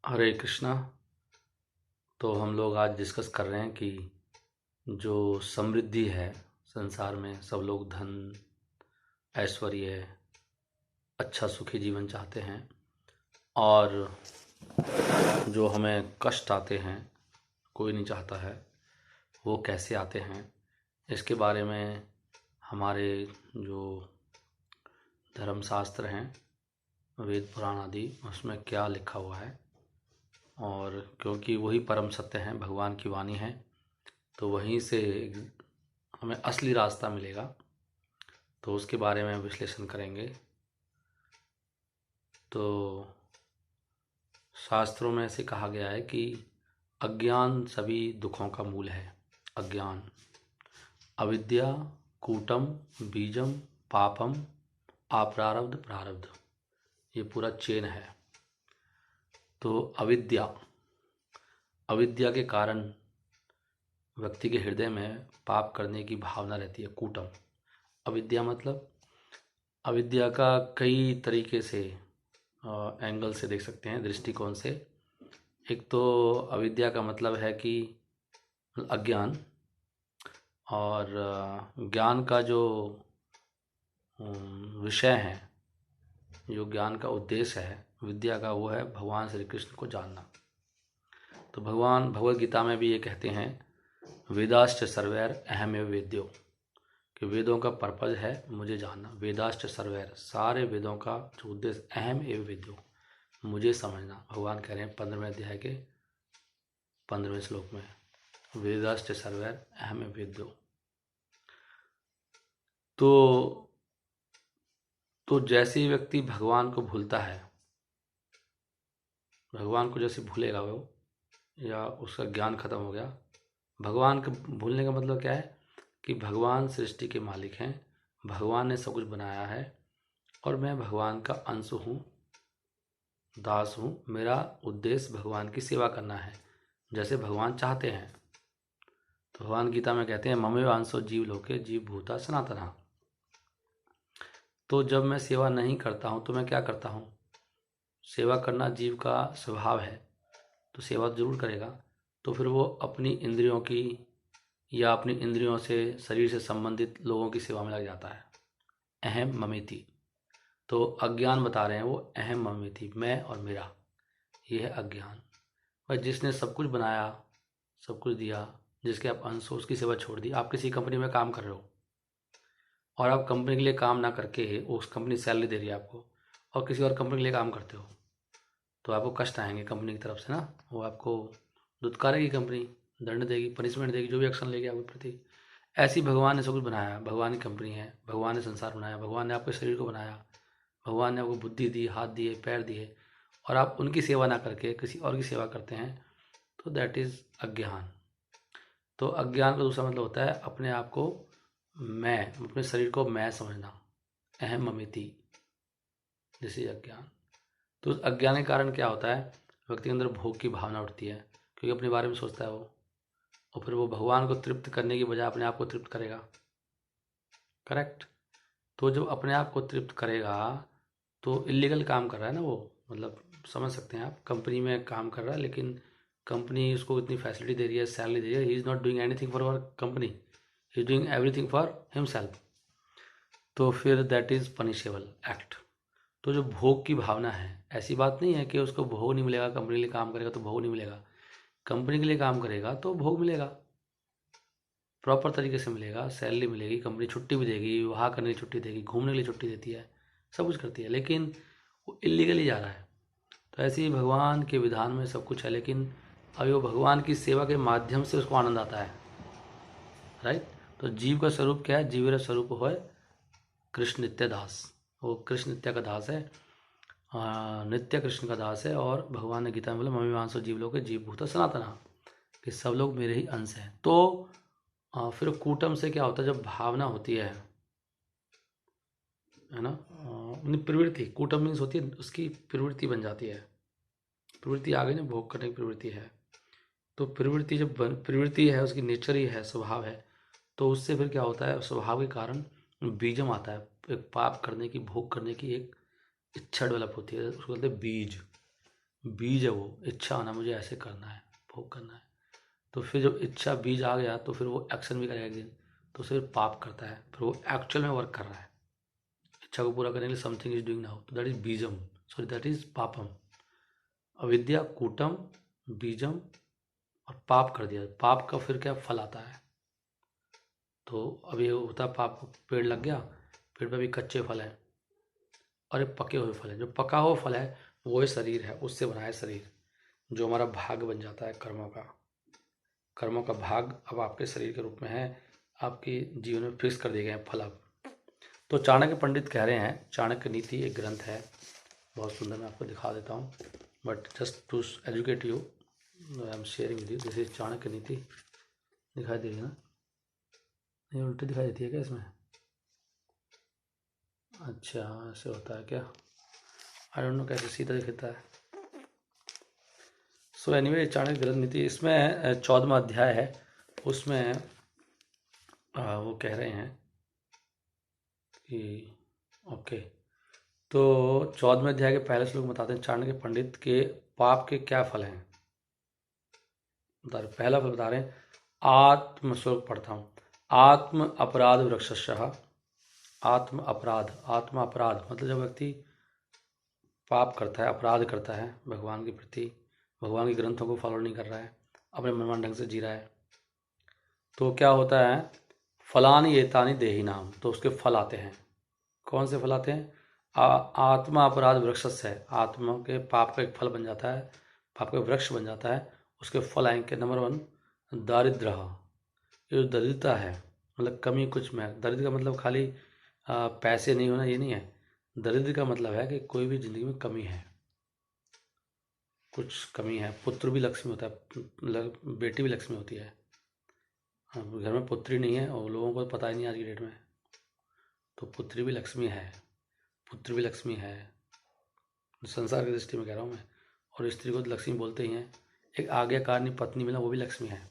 हरे कृष्णा। तो हम लोग आज डिस्कस कर रहे हैं कि जो समृद्धि है संसार में, सब लोग धन, ऐश्वर्य, अच्छा सुखी जीवन चाहते हैं, और जो हमें कष्ट आते हैं कोई नहीं चाहता है, वो कैसे आते हैं, इसके बारे में हमारे जो धर्मशास्त्र हैं, वेद पुराण आदि, उसमें क्या लिखा हुआ है। और क्योंकि वही परम सत्य हैं, भगवान की वाणी है, तो वहीं से हमें असली रास्ता मिलेगा। तो उसके बारे में विश्लेषण करेंगे। तो शास्त्रों में ऐसे कहा गया है कि अज्ञान सभी दुखों का मूल है। अज्ञान, अविद्या, कूटम, बीजम, पापम, अप्रारब्ध, प्रारब्ध, ये पूरा चेन है। तो अविद्या, अविद्या के कारण व्यक्ति के हृदय में पाप करने की भावना रहती है। कूटम, अविद्या मतलब, अविद्या का कई तरीके से एंगल से देख सकते हैं, दृष्टिकोण से। एक तो अविद्या का मतलब है कि अज्ञान, और ज्ञान का जो विषय है, जो ज्ञान का उद्देश्य है विद्या का, वो है भगवान श्री कृष्ण को जानना। तो भगवान भगवद गीता में भी ये कहते हैं, वेदाश्च सर्वैर अहमेव वेद्यो, कि वेदों का पर्पज है मुझे जानना। वेदाश्च सर्वैर, सारे वेदों का जो उद्देश्य, अहम एव वेद्यो, मुझे समझना। भगवान कह रहे हैं 15वें अध्याय के 15वें श्लोक में, वेदाश्च सर्वैर अहम एव वेद्यो। तो जैसे ही व्यक्ति भगवान को भूलता है, भगवान को जैसे भूलेगा वो, या उसका ज्ञान खत्म हो गया। भगवान के भूलने का मतलब क्या है कि भगवान सृष्टि के मालिक हैं, भगवान ने सब कुछ बनाया है, और मैं भगवान का अंश हूँ, दास हूँ। मेरा उद्देश्य भगवान की सेवा करना है, जैसे भगवान चाहते हैं। तो भगवान गीता में कहते हैं, ममेव अंशो जीव लोके जीव भूता सनातना। तो जब मैं सेवा नहीं करता हूँ तो मैं क्या करता हूँ? सेवा करना जीव का स्वभाव है, तो सेवा जरूर करेगा। तो फिर वो अपनी इंद्रियों की, या अपनी इंद्रियों से, शरीर से संबंधित लोगों की सेवा में लग जाता है। अहम ममेति, तो अज्ञान बता रहे हैं वो, अहम ममेति, मैं और मेरा, ये है अज्ञान। भाई, जिसने सब कुछ बनाया, सब कुछ दिया, जिसके आप अंश हो, उसकी सेवा छोड़ दी। आप किसी कंपनी में काम कर रहे हो, और आप कंपनी के लिए काम ना करके, उस कंपनी सैलरी दे रही है आपको, और किसी और कंपनी के लिए काम करते हो, तो आपको कष्ट आएंगे कंपनी की तरफ से ना। वो आपको दुत्कारेगी कंपनी, दंड देगी, पनिशमेंट देगी, जो भी एक्शन लेगी आपके प्रति। ऐसी भगवान ने सब कुछ बनाया, भगवान की कंपनी है, भगवान ने संसार बनाया, भगवान ने आपके शरीर को बनाया, भगवान ने आपको बुद्धि दी, हाथ दिए, पैर दिए, और आप उनकी सेवा ना करके किसी और की सेवा करते हैं, तो दैट इज़ अज्ञान। तो अज्ञान का दूसरा मतलब होता है अपने आप को मैं, अपने शरीर को मैं समझना, अहम ममेति, दिस इज अज्ञान। तो उस अज्ञान के कारण क्या होता है, व्यक्ति के अंदर भोग की भावना उठती है, क्योंकि अपने बारे में सोचता है वो, और फिर वो भगवान को तृप्त करने की बजाय अपने आप को तृप्त करेगा। करेक्ट। तो जब अपने आप को तृप्त करेगा, तो इलीगल काम कर रहा है ना वो, मतलब समझ सकते हैं आप, कंपनी में काम कर रहा है, लेकिन कंपनी उसको इतनी फैसिलिटी दे रही है, सैलरी दे रही है, he is not doing anything for our company, he is doing everything for himself. तो फिर दैट इज़ पनिशेबल एक्ट। तो जो भोग की भावना है, ऐसी बात नहीं है कि उसको भोग नहीं मिलेगा, कंपनी के लिए काम करेगा तो भोग नहीं मिलेगा। कंपनी के लिए काम करेगा तो भोग मिलेगा, प्रॉपर तरीके से मिलेगा, सैलरी मिलेगी, कंपनी छुट्टी भी देगी, वहाँ करने की छुट्टी देगी, घूमने के लिए छुट्टी देती है, सब कुछ करती है, लेकिन वो इलीगली जा रहा है। तो ऐसे ही भगवान के विधान में सब कुछ है, लेकिन अभी वो भगवान की सेवा के माध्यम से उसको आनंद आता है। राइट। तो जीव का स्वरूप क्या है? जीव का स्वरूप हो कृष्ण नित्य दास, वो कृष्ण नित्य का दास है, नित्य कृष्ण का दास है। और भगवान ने गीता में बोला, मम्मी मानसो जीव लोग जीव भूत सनातना, कि सब लोग मेरे ही अंश हैं। तो फिर कूटम से क्या होता है, जब भावना होती है ना, प्रवृत्ति, कूटम मीन्स होती है, उसकी प्रवृत्ति बन जाती है। प्रवृत्ति आ गई ना, भोग करने की प्रवृत्ति है। तो प्रवृत्ति जब प्रवृत्ति है, उसकी नेचर ही है, स्वभाव है, तो उससे फिर क्या होता है, स्वभाव के कारण बीजम आता है, एक पाप करने की, भोग करने की एक इच्छा डेवलप होती है, उसको बोलते हैं बीज। बीज है वो, इच्छा होना मुझे ऐसे करना है, भोग करना है। तो फिर जब इच्छा बीज आ गया तो फिर वो एक्शन भी करेगा एक दिन, तो फिर पाप करता है, फिर वो एक्चुअल में वर्क कर रहा है इच्छा को पूरा करने के लिए, समथिंग इज डूइंग नाउ, तो दैट इज बीजम, सॉरी दैट इज पापम। अविद्या कूटम, बीजम, और पाप कर दिया। पाप का फिर क्या फल आता है, तो अब ये होता है पाप, पेड़ लग गया, पेड़ पे भी कच्चे फल हैं और एक पके हुए फल है। जो पका हुआ फल है वो ही शरीर है, उससे बना है शरीर, जो हमारा भाग बन जाता है कर्मों का। कर्मों का भाग अब आपके शरीर के रूप में है, आपके जीवन में फिक्स कर दिए गए हैं फल अब। तो चाणक्य पंडित कह रहे हैं, चाणक्य नीति एक ग्रंथ है, बहुत सुंदर, मैं आपको दिखा देता हूँ, but just to educate you I am sharing with you, this is Chanakya Niti. दिखाई दे रही है ना, ये उल्टी दिखाई देती है क्या इसमें? अच्छा, ऐसे होता है क्या? आई डोंट नो कैसे सीधा दिखता है। सो एनीवे, चाणक्य ग्रंथ नीति, इसमें 14वां अध्याय है, उसमें वो कह रहे हैं कि ओके, तो 14वें अध्याय के पहले श्लोक बताते हैं चाणक्य पंडित के पाप के क्या फल हैं। बता रहे, पहला फल बता रहे हैं, आत्म, श्लोक पढ़ता हूँ, आत्म अपराध वृक्षशः। आत्म अपराध, आत्म अपराध मतलब जब व्यक्ति पाप करता है, अपराध करता है भगवान के प्रति, भगवान के ग्रंथों को फॉलो नहीं कर रहा है, अपने मनमान ढंग से जी रहा है, तो क्या होता है, फलानि एतानि देहि नाम, तो उसके फल आते हैं। कौन से फल आते हैं? आत्मा अपराध वृक्ष है, आत्मा के पाप का एक फल बन जाता है, पाप का वृक्ष बन जाता है, उसके फल आएंगे। नंबर 1, दारिद्र, ये जो दरिद्रता है, मतलब कमी कुछ में, दरिद्र का मतलब खाली पैसे नहीं होना ये नहीं है, दरिद्र का मतलब है कि कोई भी जिंदगी में कमी है, कुछ कमी है। पुत्र भी लक्ष्मी होता है, बेटी भी लक्ष्मी होती है। हाँ, घर में पुत्री नहीं है और लोगों को पता ही नहीं आज की डेट में, तो पुत्री भी लक्ष्मी है, पुत्र भी लक्ष्मी है, संसार की दृष्टि में कह रहा हूँ मैं। और स्त्री को तो लक्ष्मी बोलते ही हैं। एक आज्ञाकारिणी पत्नी मिलना, वो भी लक्ष्मी है।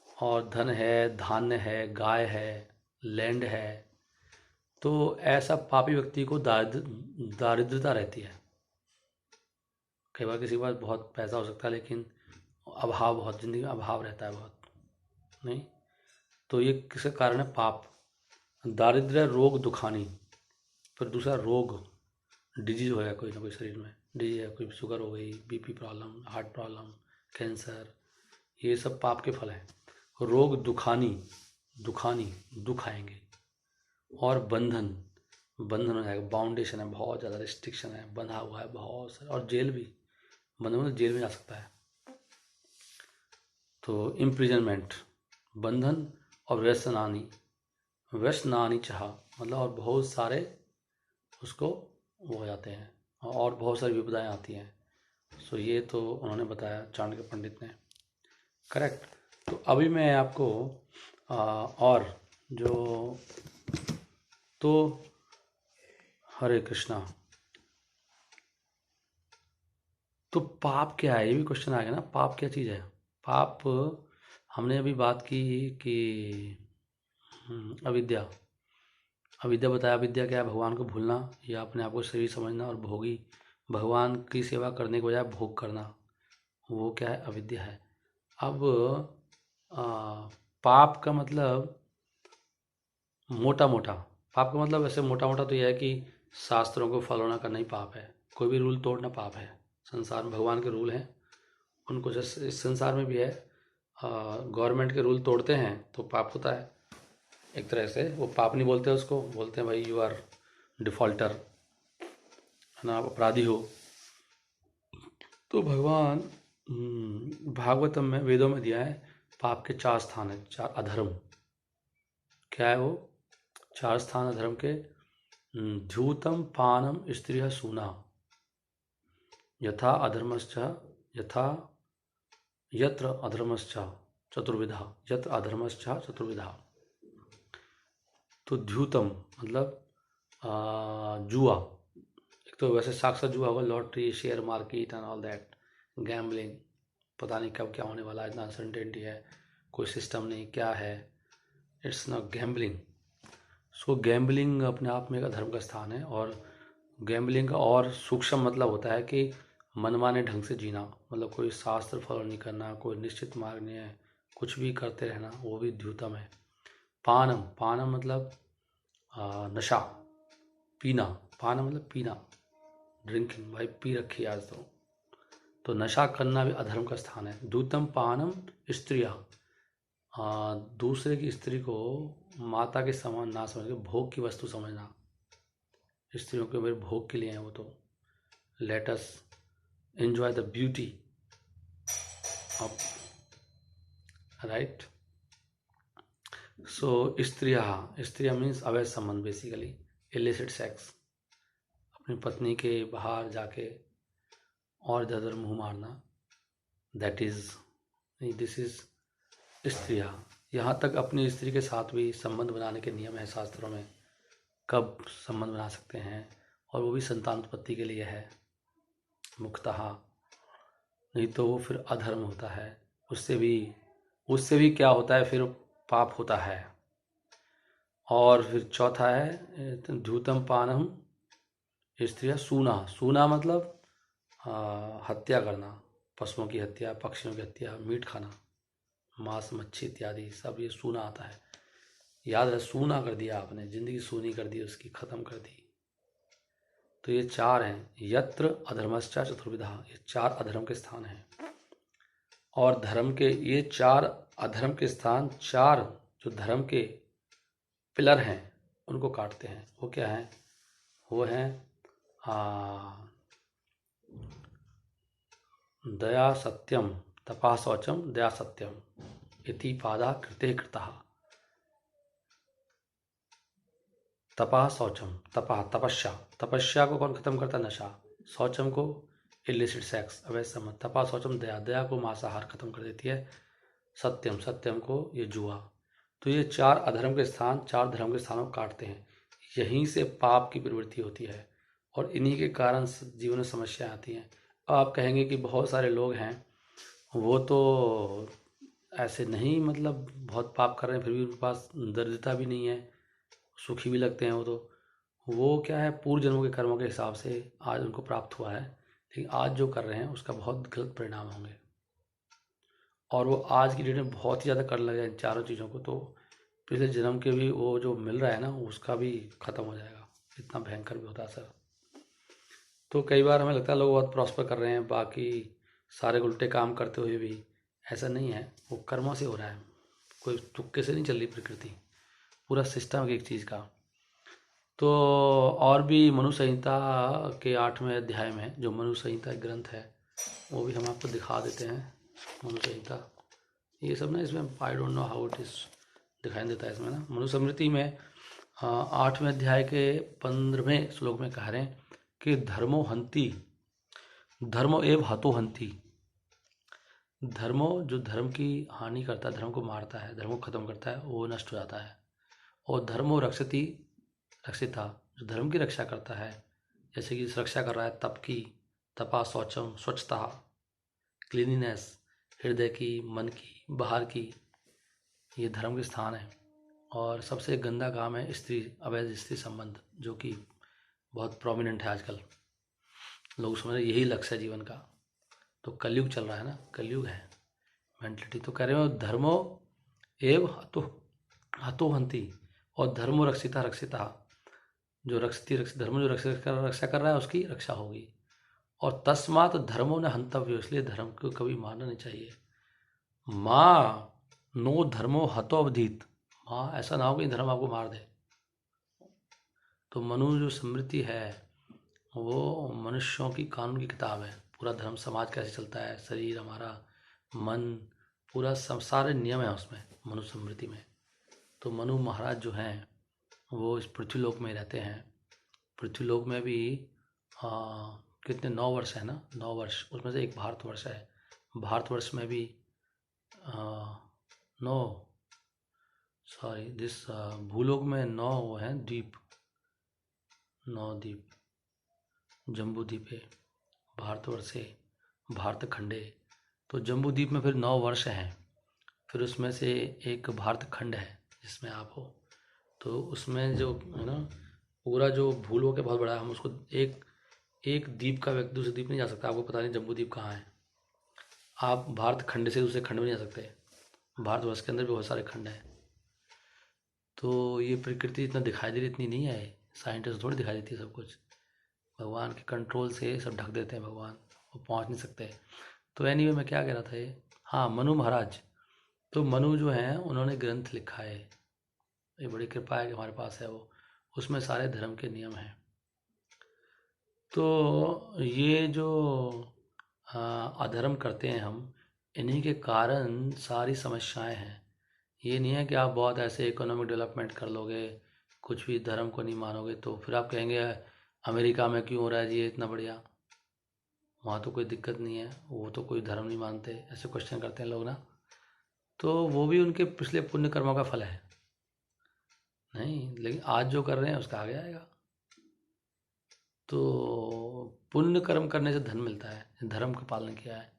और धन है, धान्य है, गाय है, लैंड है, तो ऐसा पापी व्यक्ति को दारिद्रता रहती है। कई बार किसी के पास बहुत पैसा हो सकता है लेकिन अभाव, बहुत जिंदगी में अभाव रहता है बहुत, नहीं, तो ये किसके कारण है? पाप। दारिद्र्य, रोग, दुखानी, फिर दूसरा रोग, डिजीज हो गया कोई ना कोई शरीर में, डिजीज है, कोई शुगर हो गई, BP problem, heart problem, cancer, ये सब पाप के फल हैं। रोग, दुखानी, दुखानी, दुख आएंगे। और बंधन, बंधन हो जाएगा, बाउंडेशन है, बहुत ज़्यादा रिस्ट्रिक्शन है, बंधा हुआ है बहुत सारा। और जेल भी, बंधन मतलब जेल में जा सकता है, तो इम्प्रिजनमेंट, बंधन। और व्यसनानी, व्यसनानी चाह मतलब, और बहुत सारे उसको वो हो जाते हैं, और बहुत सारी विपदाएं आती हैं। सो ये तो उन्होंने बताया, चाणक्य पंडित ने, करेक्ट। तो अभी मैं आपको और जो, तो हरे कृष्णा, तो पाप क्या है, ये भी क्वेश्चन आ गया ना, पाप क्या चीज़ है? पाप, हमने अभी बात की कि अविद्या, अविद्या बताया, अविद्या क्या है? भगवान को भूलना या अपने आप को शरीर समझना और भोगी, भगवान की सेवा करने के बजाय भोग करना, वो क्या है? अविद्या है। अब आ, पाप का मतलब मोटा मोटा, पाप का मतलब ऐसे मोटा मोटा तो यह है कि शास्त्रों को फॉलो ना करना ही पाप है, कोई भी रूल तोड़ना पाप है। संसार में भगवान के रूल हैं, उनको जैसे इस संसार में भी है, गवर्नमेंट के रूल तोड़ते हैं तो पाप होता है एक तरह से। वो पाप नहीं बोलते उसको, बोलते हैं भाई यू आर डिफॉल्टर, है ना, आप अपराधी हो। तो भगवान भागवतम में, वेदों में दिया है, पाप के 4 स्थान है, 4 अधर्म। क्या है वो 4 स्थान अधर्म के? ध्यूतम पानम स्त्रिय सूना, यथा अधर्मश्च, यथा यत्र अधर्मश्च चतुर्विधा, यत्र अधर्मश्च चतुर्विधा। तो ध्यूतम मतलब जुआ, एक तो वैसे साक्षात जुआ होगा, lottery, share market and all that, gambling, पता नहीं कब क्या होने वाला है, इतना अनसर्टेनिटी है, कोई सिस्टम नहीं, क्या है, it's not gambling. So gambling अपने आप में एक अधर्म का स्थान है। और गैम्बलिंग का और सूक्ष्म मतलब होता है कि मनमाने ढंग से जीना, मतलब कोई शास्त्र फॉलो नहीं करना, कोई निश्चित मार्ग नहीं है, कुछ भी करते रहना, वो भी द्यूतम है। पानम, पानम मतलब नशा, पीना। पानम मतलब पीना, ड्रिंकिंग, भाई पी रखी है आज तो नशा करना भी अधर्म का स्थान है। द्यूतम पानम स्त्रिया, दूसरे की स्त्री को माता के समान ना समझ के भोग की वस्तु समझना। स्त्रियों के मेरे भोग के लिए हैं वो, तो let us enjoy the beauty of, right. So स्त्रिया, स्त्रिया मीन्स अवैध संबंध, बेसिकली इलिसिट सेक्स, अपनी पत्नी के बाहर जाके और इधर मुंह मारना, दैट इज, दिस इज स्त्रिया। यहाँ तक अपनी स्त्री के साथ भी संबंध बनाने के नियम है शास्त्रों में, कब संबंध बना सकते हैं, और वो भी संतान उत्पत्ति के लिए है मुख्यतः, नहीं तो वो फिर अधर्म होता है। उससे भी क्या होता है, फिर पाप होता है। और फिर चौथा है धूतम पानम स्त्रिया सूना, सूना मतलब हत्या करना, पशुओं की हत्या, पक्षियों की हत्या, मीट खाना, मांस मच्छी इत्यादि सब ये सूना आता है। याद रहे, सूना कर दिया आपने, जिंदगी सूनी कर दी, उसकी खत्म कर दी। तो ये चार हैं, यत्र अधर्मश्च चतुर्विधा, ये चार अधर्म के स्थान हैं। और धर्म के ये चार अधर्म के स्थान, चार जो धर्म के पिलर हैं उनको काटते हैं। वो क्या है? वो हैं दया सत्यम तपा शौचम दया सत्यम इति पादा कृते कृतः। तपा शौचम, तपा तपस्या, तपस्या को कौन खत्म करता है? नशा। शौचम को इलिसिट सेक्स, अवैध संबंध। तपा शौचम दया, दया को मांसाहार खत्म कर देती है। सत्यम, सत्यम को ये जुआ। तो ये चार अधर्म के स्थान, चार धर्म के स्थानों को काटते हैं। यहीं से पाप की प्रवृत्ति होती है और इन्हीं के कारण जीवन में समस्याएं आती हैं। आप कहेंगे कि बहुत सारे लोग हैं वो तो ऐसे नहीं, मतलब बहुत पाप कर रहे हैं फिर भी उनके पास दरिद्रता भी नहीं है, सुखी भी लगते हैं। वो क्या है, पूर्व जन्मों के कर्मों के हिसाब से आज उनको प्राप्त हुआ है, लेकिन आज जो कर रहे हैं उसका बहुत गलत परिणाम होंगे। और वो आज की डेट में बहुत ही ज़्यादा करने लगे इन चारों चीज़ों को, तो पिछले जन्म के भी वो जो मिल रहा है ना उसका भी ख़त्म हो जाएगा। इतना भयंकर भी होता है सर। तो कई बार हमें लगता है लोग बहुत प्रॉस्पर कर रहे हैं, बाकी सारे उल्टे काम करते हुए भी ऐसा नहीं है, वो कर्मों से हो रहा है, कोई तुक्के से नहीं चल रही प्रकृति, पूरा सिस्टम एक चीज़ का। तो और भी मनु संहिता के 8वें अध्याय में, जो मनु संहिता एक ग्रंथ है, वो भी हम आपको दिखा देते हैं। मनु संहिता ये सब ना, इसमें I don't know how it is दिखाई देता है इसमें ना। मनुस्मृति में 8वें अध्याय के 15वें श्लोक में कह रहे हैं कि धर्मो हंति, धर्मो एव हतो हंति। धर्मो जो धर्म की हानि करता है, धर्म को मारता है, धर्म को खत्म करता है, वो नष्ट हो जाता है। और धर्मो रक्षति रक्षिता, जो धर्म की रक्षा करता है, जैसे कि रक्षा कर रहा है तप की, तपा शौचम स्वच्छता, क्लीनिनेस, हृदय की, मन की, बाहर की, ये धर्म के स्थान है। और सबसे गंदा काम है स्त्री, अवैध स्त्री संबंध, जो कि बहुत प्रोमिनेंट है आजकल। लोग समझ रहे यही लक्ष्य है जीवन का। तो कलयुग चल रहा है ना, कलयुग है मेंटलिटी। तो कह रहे हो धर्मो एव हतो हंति, और धर्मो रक्षिता रक्षिता, जो धर्म जो रक्षा कर रहा है उसकी रक्षा होगी। और तस्मात धर्मो न हंतव्य, इसलिए धर्म को कभी मारना नहीं चाहिए। माँ नो धर्मो हतो अवधीत, माँ ऐसा ना हो कि धर्म आपको मार दे। तो मनु जो स्मृति है वो मनुष्यों की कानून की किताब है। पूरा धर्म समाज कैसे चलता है, शरीर हमारा, मन, पूरा सारे नियम है उसमें मनुस्मृति में। तो मनु महाराज जो हैं वो इस पृथ्वीलोक में रहते हैं। पृथ्वीलोक में भी कितने 9 वर्ष है ना, 9 वर्ष, उसमें से एक भारतवर्ष है। भारतवर्ष में भी 9 सॉरी दिस भूलोक में 9 वो हैं द्वीप, 9 द्वीप, जम्बू द्वीप है, भारतवर्ष है, भारत खंडे। तो जम्बू द्वीप में फिर 9 वर्ष हैं, फिर उसमें से एक भारत खंड है जिसमें आप हो। तो उसमें जो है ना, पूरा जो भूलोक है बहुत बड़ा है, हम उसको एक एक द्वीप का व्यक्ति दूसरे द्वीप नहीं जा सकता, आपको पता नहीं जम्बू द्वीप कहाँ है। आप भारत खंड से दूसरे खंड में नहीं जा सकते, भारतवर्ष के अंदर भी बहुत सारे खंड हैं। तो ये प्रकृति इतना दिखाई दे रही इतनी नहीं है, साइंटिस्ट थोड़ी दिखाई देती है सब कुछ, भगवान के कंट्रोल से सब ढक देते हैं भगवान, वो पहुंच नहीं सकते। तो एनीवे मैं क्या कह रहा था ये, हाँ मनु महाराज, तो मनु जो हैं उन्होंने ग्रंथ लिखा है, ये बड़ी कृपा है कि हमारे पास है वो, उसमें सारे धर्म के नियम हैं। तो ये जो अधर्म करते हैं हम, इन्हीं के कारण सारी समस्याएं हैं। ये नहीं है कि आप बहुत ऐसे इकोनॉमिक डेवलपमेंट कर लोगे, कुछ भी धर्म को नहीं मानोगे तो फिर आप कहेंगे अमेरिका में क्यों हो रहा है जी ये इतना बढ़िया, वहाँ तो कोई दिक्कत नहीं है, वो तो कोई धर्म नहीं मानते, ऐसे क्वेश्चन करते हैं लोग ना। तो वो भी उनके पिछले पुण्य कर्मों का फल है, नहीं लेकिन आज जो कर रहे हैं उसका आगे आएगा। तो पुण्य कर्म करने से धन मिलता है, धर्म का पालन किया है,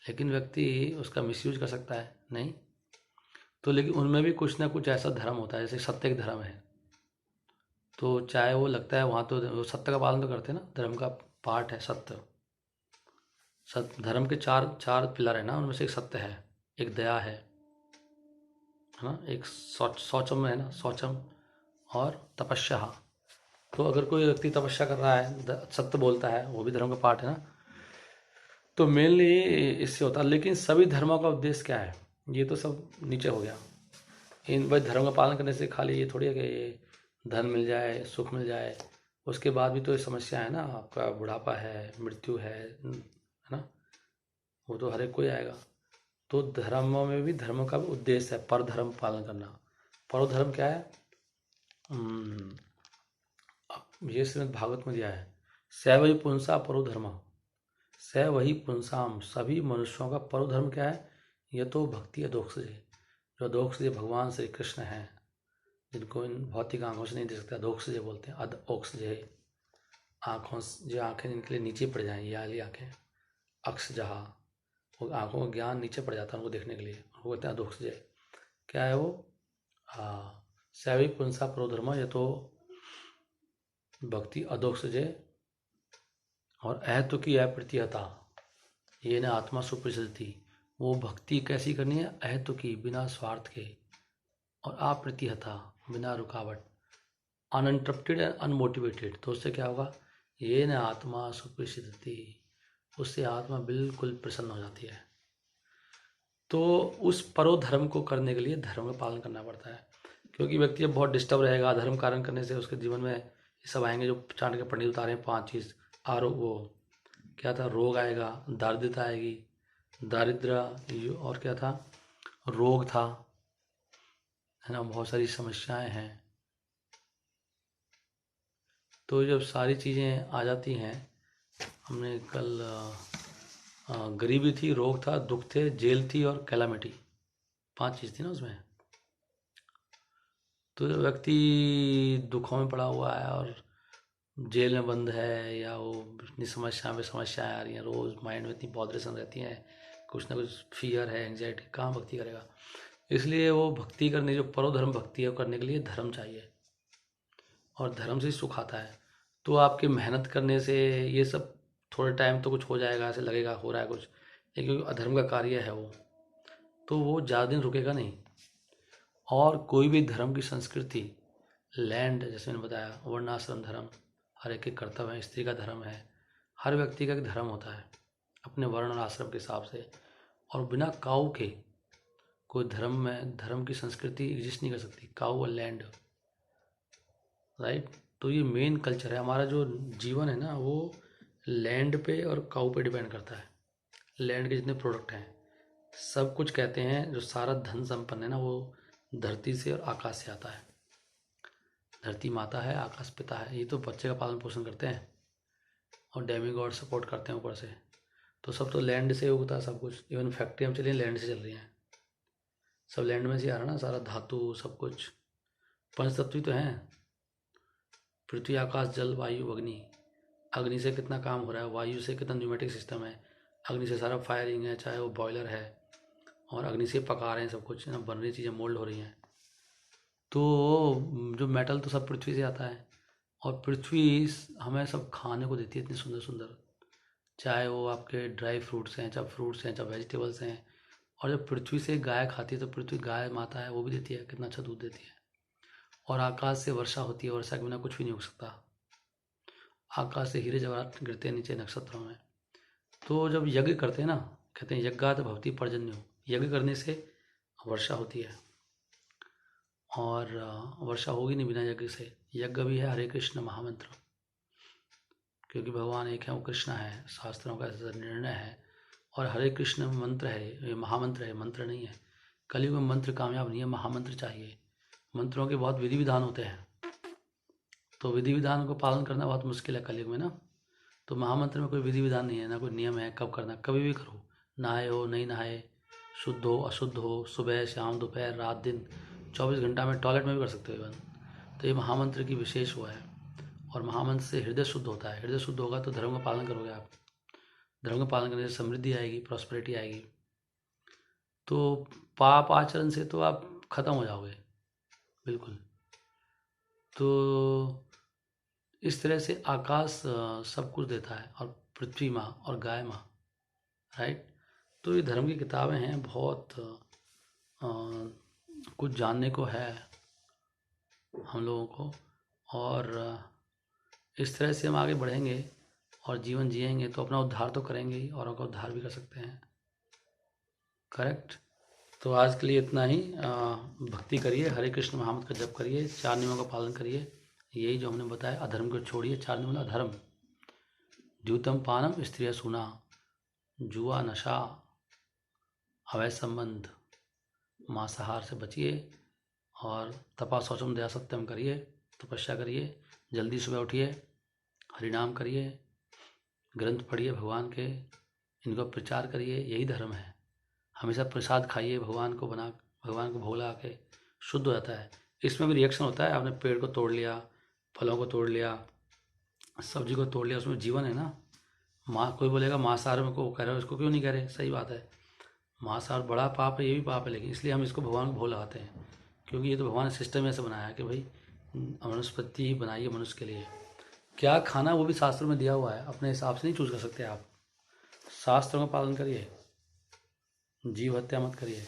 लेकिन व्यक्ति उसका मिसयूज कर सकता है नहीं। तो लेकिन उनमें भी कुछ ना कुछ ऐसा धर्म होता है, जैसे सत्य का धर्म है, तो चाहे वो लगता है वहाँ तो वो सत्य का पालन तो करते हैं ना, धर्म का पार्ट है सत्य। सत्य धर्म के चार चार पिलर है ना, उनमें से एक सत्य है, एक दया है ना, एक शौचम है ना, शौचम, और तपस्या। तो अगर कोई व्यक्ति तपस्या कर रहा है, सत्य बोलता है, वो भी धर्म का पार्ट है ना। तो मेनली इससे होता है, लेकिन सभी धर्मों का उद्देश्य क्या है, ये तो सब नीचे हो गया। इन भाई धर्म का पालन करने से खाली ये थोड़ी है कि ये धन मिल जाए, सुख मिल जाए, उसके बाद भी तो ये समस्या है ना, आपका बुढ़ापा है, मृत्यु है ना, वो तो हर एक कोई आएगा। तो धर्मों में भी धर्म का उद्देश्य है पर धर्म पालन करना। पर धर्म क्या है, ये श्रीमद् भागवत में दिया है, स वही पुंसा परो धर्म, स वही पुंसाम, सभी मनुष्यों का परो धर्म क्या है, ये तो भक्ति अधोक्षज, जो अधोक्षज भगवान श्री कृष्ण हैं, जिनको इन भौतिक आंखों से नहीं देख सकते, अधोक्षज बोलते हैं, अधोक्षज, आँखों जो आंखें जिनके लिए नीचे पड़ जाएं, ये वाली आंखें, अक्षजहा, वो आंखों का ज्ञान नीचे पड़ जाता है उनको देखने के लिए, उनको कहते हैं अधोक्षज। क्या है वो, सैवी पुंसा परोधर्मा, ये तो भक्ति अधोक्षज, और अहत्व की अप्रतिहता, ये न आत्मा सुप्रसिद्धि। वो भक्ति कैसी करनी है, अहत्व की, बिना स्वार्थ के, और अप्रतिहता, बिना रुकावट, अनइंटरप्टेड एंड अनमोटिवेटेड। तो उससे क्या होगा, ये न आत्मा सुप्रसिद्धि, उससे आत्मा बिल्कुल प्रसन्न हो जाती है। तो उस परो धर्म को करने के लिए धर्म का पालन करना पड़ता है, क्योंकि व्यक्ति जब बहुत डिस्टर्ब रहेगा, धर्म कारण करने से उसके जीवन में ये सब आएंगे जो चाणक्य के पंडित उतारे हैं 5 चीज़। आरोग वो क्या था, रोग आएगा, दारिद्रता आएगी, दारिद्र, और क्या था, रोग था, है ना, बहुत सारी समस्याएं हैं। तो जब सारी चीज़ें आ जाती हैं, हमने कल गरीबी थी, रोग था, दुख थे, जेल थी, और कैलामिटी, 5 चीज़ थी ना उसमें। तो जो व्यक्ति दुखों में पड़ा हुआ है और जेल में बंद है, या वो इतनी समस्या में समस्याएं आ रही हैं, रोज़ माइंड में इतनी बॉदरेशन रहती हैं, कुछ ना कुछ फियर है, एंग्जाइटी, कहाँ भक्ति करेगा। इसलिए वो भक्ति करने, जो परोधर्म भक्ति है वो करने के लिए धर्म चाहिए, और धर्म से ही सुख आता है। तो आपके मेहनत करने से ये सब थोड़े टाइम तो कुछ हो जाएगा, ऐसे लगेगा हो रहा है कुछ, लेकिन क्योंकि अधर्म का कार्य है वो, तो वो ज़्यादा दिन रुकेगा नहीं। और कोई भी धर्म की संस्कृति, लैंड, जैसे मैंने बताया, वर्णाश्रम धर्म, हर एक के कर्तव्य है, स्त्री का धर्म है, हर व्यक्ति का एक धर्म होता है अपने वर्ण और आश्रम के हिसाब से, और बिना काऊ के कोई धर्म में, धर्म की संस्कृति एग्जिस्ट नहीं कर सकती, काऊ और लैंड, राइट। तो ये मेन कल्चर है हमारा, जो जीवन है ना वो लैंड पे और काऊ पे डिपेंड करता है। लैंड के जितने प्रोडक्ट हैं, सब कुछ कहते हैं, जो सारा धन संपन्न है ना वो धरती से और आकाश से आता है। धरती माता है, आकाश पिता है, ये तो बच्चे का पालन पोषण करते हैं, और डेमी गॉड सपोर्ट करते हैं ऊपर से। तो सब तो लैंड से उगता है सब कुछ, इवन फैक्ट्री हम चलिए लैंड से चल रही हैं, सब लैंड में से आ रहा है ना, सारा धातु सब कुछ, पंच तत्व तो हैं, पृथ्वी आकाश जल वायु अग्नि। अग्नि से कितना काम हो रहा है, वायु से कितना न्यूमेटिक सिस्टम है, अग्नि से सारा फायरिंग है, चाहे वो बॉयलर है, और अग्नि से पका रहे हैं सब कुछ, ना बन रही चीज़ें मोल्ड हो रही हैं। तो जो मेटल तो सब पृथ्वी से आता है, और पृथ्वी हमें सब खाने को देती है इतनी सुंदर सुंदर, चाहे वो आपके ड्राई फ्रूट्स हैं, चाहे फ्रूट्स हैं, चाहे वेजिटेबल्स हैं। और जब पृथ्वी से गाय खाती है तो पृथ्वी गाय माता है वो भी देती है, कितना अच्छा दूध देती है। और आकाश से वर्षा होती है, वर्षा के बिना कुछ भी नहीं हो सकता। आकाश से हीरे जवाहरात गिरते हैं नीचे नक्षत्रों में। तो जब यज्ञ करते हैं ना, कहते हैं यज्ञात भवति पर्जन्यो, यज्ञ करने से वर्षा होती है। और वर्षा होगी नहीं बिना यज्ञ से। यज्ञ भी है हरे कृष्ण महामंत्र, क्योंकि भगवान एक है, वो कृष्ण है, शास्त्रों का ऐसा निर्णय है। और हरे कृष्ण मंत्र है, ये महामंत्र है, मंत्र नहीं है। कलयुग में मंत्र कामयाब नहीं है, महामंत्र चाहिए। मंत्रों के बहुत विधि विधान होते हैं, तो विधि विधान को पालन करना बहुत मुश्किल है कलयुग में ना। तो महामंत्र में कोई विधि विधान नहीं है, ना कोई नियम है कब करना, कभी भी करो। नहाए हो नहीं नहाए, शुद्ध हो अशुद्ध हो, सुबह शाम दोपहर रात दिन, 24 घंटा में टॉयलेट में भी कर सकते हो इवन। तो ये महामंत्र की विशेष वो है। और महामंत्र से हृदय शुद्ध होता है। हृदय शुद्ध होगा तो धर्म का पालन करोगे आप। धर्म का पालन करने से समृद्धि आएगी, प्रॉस्पेरिटी आएगी। तो पाप आचरण से तो आप खत्म हो जाओगे बिल्कुल। तो इस तरह से आकाश सब कुछ देता है, और पृथ्वी माँ और गाय माँ, राइट। तो ये धर्म की किताबें हैं, बहुत कुछ जानने को है हम लोगों को। और इस तरह से हम आगे बढ़ेंगे और जीवन जिएंगे तो अपना उद्धार तो करेंगे ही, औरों का उद्धार भी कर सकते हैं। करेक्ट। तो आज के लिए इतना ही। भक्ति करिए, हरे कृष्ण महामंत्र का जप करिए, 4 नियमों का पालन करिए। यही जो हमने बताया, अधर्म को छोड़िए। 4 नियम अधर्म, द्यूतम पानम स्त्रिय सुना, जुआ नशा, अवैध संबंध, मांसाहार से बचिए। और तपा शौचम दया सत्यम करिए, तपस्या करिए, जल्दी सुबह उठिए, हरिनाम करिए, ग्रंथ पढ़िए भगवान के, इनको प्रचार करिए। यही धर्म है। हमेशा प्रसाद खाइए, भगवान को भोग लगा के शुद्ध हो जाता है। इसमें भी रिएक्शन होता है। आपने पेड़ को तोड़ लिया, फलों को तोड़ लिया, सब्जी को तोड़ लिया, उसमें जीवन है ना। कोई बोलेगा मांसाहार में को कह रहे हो, इसको क्यों नहीं कह रहे? सही बात है, मांसाहार बड़ा पाप है, ये भी पाप है, लेकिन इसलिए हम इसको भगवान को भोग लगाते हैं, क्योंकि ये तो भगवान ने सिस्टम ऐसे बनाया है कि भाई वनस्पति ही बनाई है मनुष्य के लिए। क्या खाना वो भी शास्त्रों में दिया हुआ है, अपने हिसाब से नहीं चूज कर सकते आप। शास्त्रों का पालन करिए, जीव हत्या मत करिए।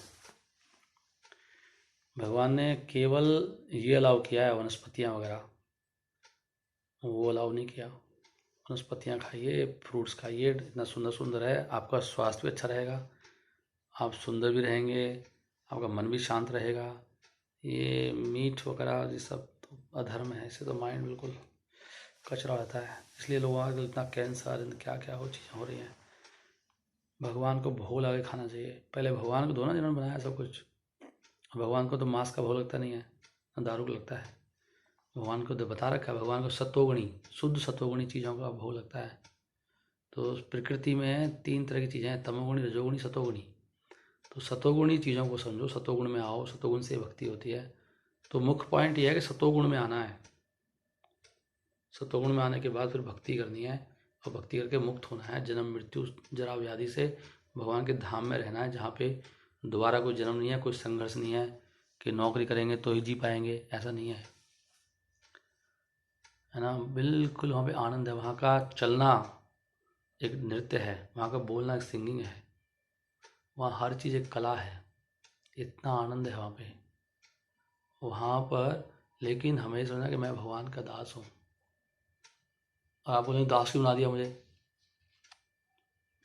भगवान ने केवल ये अलाउ किया है, वनस्पतियाँ वगैरह, वो अलाउ नहीं किया। वनस्पतियाँ खाइए, फ्रूट्स खाइए, इतना सुंदर सुंदर है, आपका स्वास्थ्य भी अच्छा रहेगा, आप सुंदर भी रहेंगे, आपका मन भी शांत रहेगा। ये मीट वगैरह ये सब तो अधर्म है, इससे तो माइंड बिल्कुल कचरा रहता है। इसलिए लोगों का इतना कैंसर, क्या क्या वो चीज़ें हो रही हैं। भगवान को भोग लगा के खाना चाहिए। पहले भगवान को दो ना, जिन्होंने बनाया सब कुछ। भगवान को तो मांस का भोग लगता नहीं है, ना दारू का लगता है। भगवान को तो बता रखा है, भगवान को सत्वगुणी, शुद्ध सत्वगुणी चीज़ों का भोग लगता है। तो प्रकृति में 3 तरह की चीज़ें हैं, तमोगुणी, रजोगुणी, सत्वगुणी। तो सत्वगुणी चीज़ों को समझो, सत्वगुण में आओ, सत्वगुण से भक्ति होती है। तो मुख्य पॉइंट ये है कि सत्वगुण में आना है। सत्वगुण में आने के बाद फिर भक्ति करनी है, और भक्ति करके मुक्त होना है जन्म मृत्यु जरा व्याधि से। भगवान के धाम में रहना है, जहाँ पे दोबारा कोई जन्म नहीं है, कोई संघर्ष नहीं है कि नौकरी करेंगे तो ही जी पाएंगे, ऐसा नहीं है ना। बिल्कुल वहाँ पे आनंद है, वहाँ का चलना एक नृत्य है, वहाँ का बोलना एक सिंगिंग है, वहाँ हर चीज़ एक कला है। इतना आनंद है वहाँ पे, वहाँ पर। लेकिन हमें समझना कि मैं भगवान का दास हूँ। और आप बोलेंगे दास क्यों बना दिया मुझे?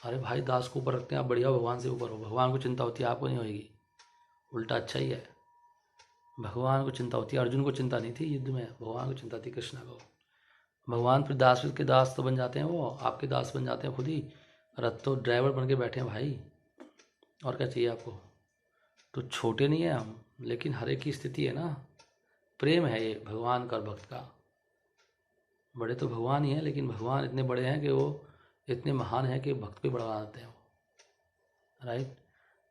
अरे भाई, दास को ऊपर रखते हैं आप, बढ़िया भगवान से ऊपर हो। भगवान को चिंता होती है, आपको नहीं होगी, उल्टा अच्छा ही है। भगवान को चिंता होती है, अर्जुन को चिंता नहीं थी युद्ध में, भगवान को चिंता थी कृष्णा को। भगवान फिर दास के दास तो बन जाते हैं, वो आपके दास बन जाते हैं खुद ही। रथ तो ड्राइवर बन के बैठे हैं भाई, और क्या चाहिए आपको? तो छोटे नहीं है हम, लेकिन हर एक की स्थिति है ना। प्रेम है ये भगवान का और भक्त का। बड़े तो भगवान ही हैं, लेकिन भगवान इतने बड़े हैं कि वो इतने महान हैं कि भक्त पे बढ़ा देते हैं वो, राइट।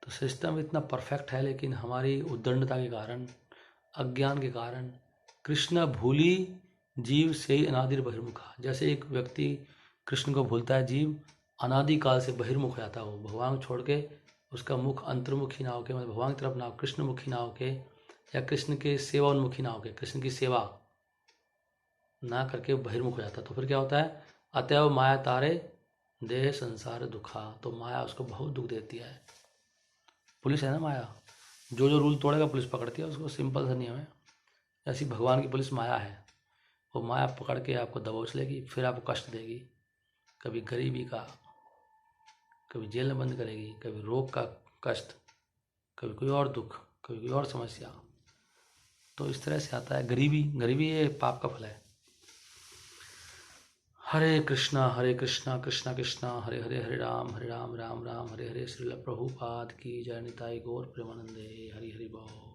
तो सिस्टम इतना परफेक्ट है, लेकिन हमारी उद्दंडता के कारण, अज्ञान के कारण, कृष्ण भूली जीव से ही अनादिर बहिर्मुखा। जैसे एक व्यक्ति कृष्ण को भूलता है, जीव अनादिकाल से बहिर्मुख हो जाता है। वो भगवान को छोड़ के, उसका मुख अंतर्मुखी ना होके, मतलब भगवान की तरफ ना हो, कृष्णमुखी ना होके, या कृष्ण के सेवा उन्मुखी ना होके, कृष्ण की सेवा ना करके बहिर्मुख हो जाता है। तो फिर क्या होता है, अतएव माया तारे देह संसार दुखा। तो माया उसको बहुत दुख देती है। पुलिस है ना माया, जो जो रूल तोड़ेगा पुलिस पकड़ती है उसको, सिंपल सा नियम है। ऐसी भगवान की पुलिस माया है। वो माया पकड़ के आपको दबोच लेगी, फिर आपको कष्ट देगी, कभी गरीबी का, कभी जेल में बंद करेगी, कभी रोग का कष्ट, कभी कोई और दुख, कभी कोई और समस्या। तो इस तरह से आता है गरीबी। गरीबी ये पाप का फल है। हरे कृष्णा कृष्णा कृष्णा हरे हरे, हरे राम राम राम हरे हरे। श्रील प्रभुपाद की जय। निताई गौर प्रेमानंदे। हरि हरि बोल।